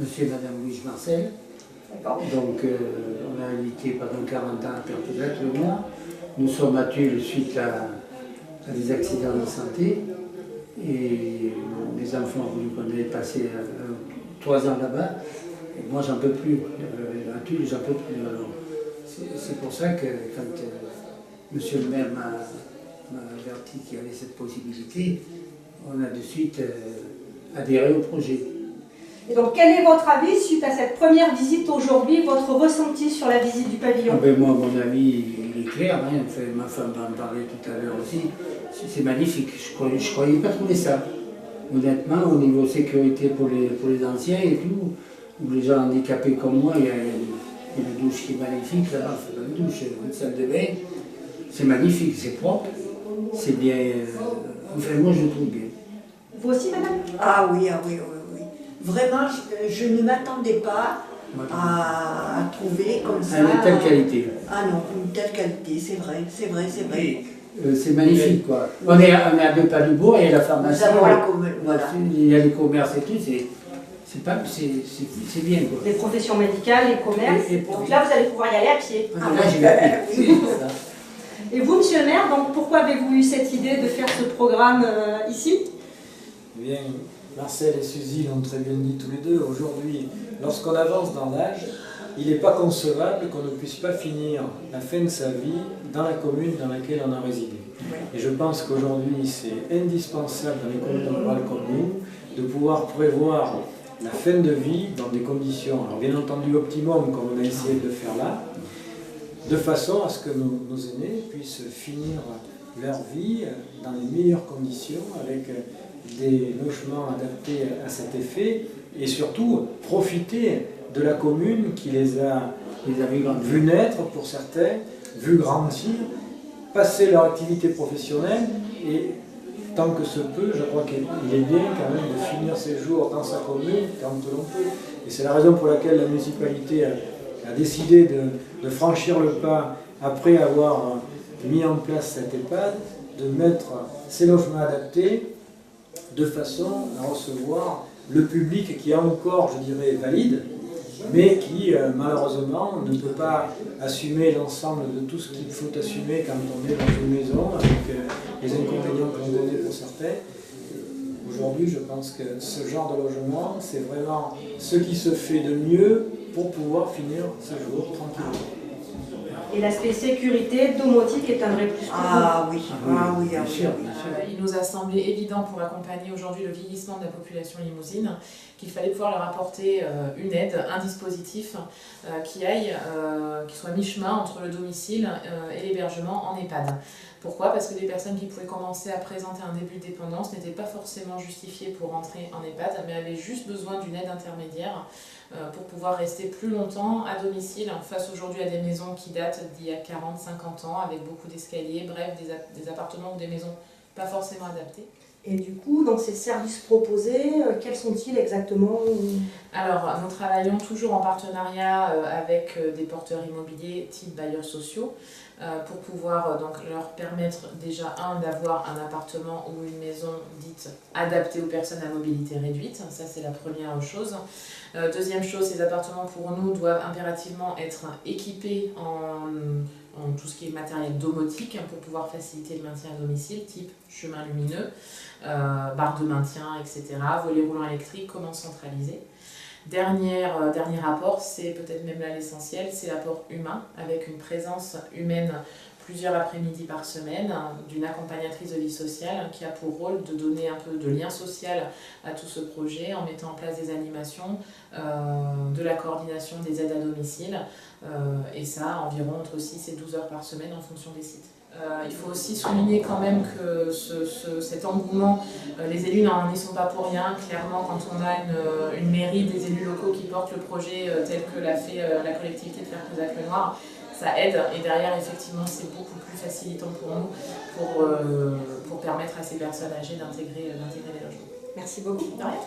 monsieur et madame Louise Marcel. Donc on a habité pendant 40 ans à Perpignan. Nous sommes à Tulle suite à des accidents de santé. Et les enfants ont voulu qu'on ait passé 3 ans là-bas. Et moi j'en peux plus. À Tulle j'en peux plus. C'est pour ça que quand monsieur le maire m'a averti qu'il y avait cette possibilité, on a de suite adhéré au projet. Et donc, quel est votre avis suite à cette première visite aujourd'hui, votre ressenti sur la visite du pavillon? Moi, mon avis, il est clair. Hein. Enfin, ma femme en parlait tout à l'heure aussi. C'est magnifique. Je ne croyais pas trouver ça. Honnêtement, au niveau sécurité pour les anciens et tout, ou les gens handicapés comme moi, il y a une douche qui est magnifique. Là, c'est pas une douche, une salle de bain. C'est magnifique, c'est propre. C'est bien. Enfin, moi, je le trouve bien. Vous aussi, madame? Ah oui, ah oui, oui, oui. Vraiment, je ne m'attendais pas à trouver comme ça. Une telle qualité. Ah non, une telle qualité, c'est vrai, c'est vrai, c'est vrai. C'est magnifique, quoi. On est à 2 pas du bourg, il y a la pharmacie, voilà. Il y a les commerces et tout, c'est bien, quoi. Les professions médicales, les commerces. Donc là, vous allez pouvoir y aller à pied. Là, j'y vais à pied. Et vous, monsieur le maire, donc pourquoi avez-vous eu cette idée de faire ce programme ici? Eh bien, Marcel et Suzy l'ont très bien dit tous les deux. Aujourd'hui, lorsqu'on avance dans l'âge, il n'est pas concevable qu'on ne puisse pas finir la fin de sa vie dans la commune dans laquelle on a résidé. Et je pense qu'aujourd'hui, c'est indispensable dans les communes rurales comme nous de pouvoir prévoir la fin de vie dans des conditions, alors bien entendu optimum comme on a essayé de le faire là, de façon à ce que nos aînés puissent finir leur vie dans les meilleures conditions avec des logements adaptés à cet effet et surtout profiter de la commune qui les a vus naître pour certains, vus grandir, passer leur activité professionnelle et tant que se peut, je crois qu'il est bien quand même de finir ses jours dans sa commune quand l'on peut. Et c'est la raison pour laquelle la municipalité a décidé de franchir le pas après avoir mis en place cette EHPAD, de mettre ces logements adaptés de façon à recevoir le public qui est encore, je dirais, valide, mais qui malheureusement ne peut pas assumer l'ensemble de tout ce qu'il faut assumer quand on est dans une maison, avec les inconvénients que l'on connaît pour certains. Aujourd'hui, je pense que ce genre de logement, c'est vraiment ce qui se fait de mieux pour pouvoir finir ce jour tranquillement. Et l'aspect sécurité, domotique est un vrai plus pour vous. Ah oui, ah oui, ah oui. Il nous a semblé évident pour accompagner aujourd'hui le vieillissement de la population limousine qu'il fallait pouvoir leur apporter une aide, un dispositif qui soit mi-chemin entre le domicile et l'hébergement en EHPAD. Pourquoi? Parce que des personnes qui pouvaient commencer à présenter un début de dépendance n'étaient pas forcément justifiées pour rentrer en EHPAD, mais avaient juste besoin d'une aide intermédiaire pour pouvoir rester plus longtemps à domicile, face aujourd'hui à des maisons qui datent d'il y a 40-50 ans, avec beaucoup d'escaliers, bref, des appartements ou des maisons pas forcément adaptés. Et du coup, dans ces services proposés, quels sont-ils exactement? Alors, nous travaillons toujours en partenariat avec des porteurs immobiliers type bailleurs sociaux pour pouvoir donc leur permettre déjà d'avoir un appartement ou une maison dite adaptée aux personnes à mobilité réduite. Ça, c'est la première chose. Deuxième chose, ces appartements pour nous doivent impérativement être équipés en tout ce qui est matériel domotique pour pouvoir faciliter le maintien à domicile, type chemin lumineux, barre de maintien, etc., volets roulants électriques, comment centraliser. Dernier apport, c'est peut-être même là l'essentiel, c'est l'apport humain, avec une présence humaine plusieurs après-midi par semaine, d'une accompagnatrice de vie sociale qui a pour rôle de donner un peu de lien social à tout ce projet en mettant en place des animations, de la coordination des aides à domicile, et ça environ entre 6 et 12 heures par semaine en fonction des sites. Il faut aussi souligner quand même que cet engouement, les élus n'y sont pas pour rien. Clairement, quand on a une mairie, des élus locaux qui portent le projet tel que l'a fait la collectivité de Ferpézac-le-Noir, ça aide. Et derrière, effectivement, c'est beaucoup plus facilitant pour nous pour permettre à ces personnes âgées d'intégrer les logements. Merci beaucoup. De rien.